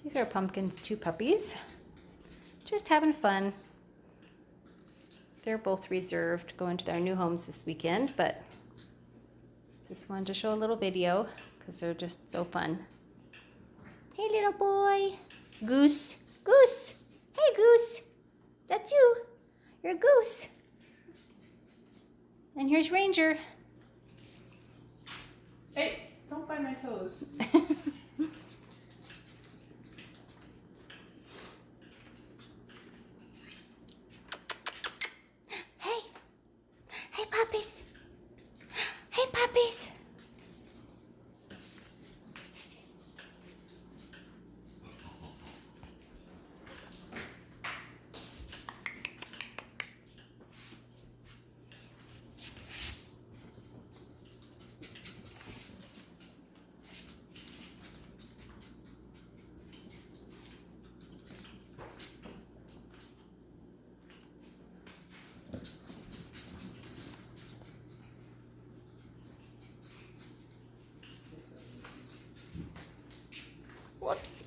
These are Pumpkin's two puppies. Just having fun. They're both reserved, going to their new homes this weekend, but just wanted to show a little video because they're just so fun. Hey, little boy. Goose. Goose. Hey, Goose. That's you. You're a goose. And here's Ranger. Hey, don't bite my toes. Hey. Hey, puppies. Hey, puppies. Whoops.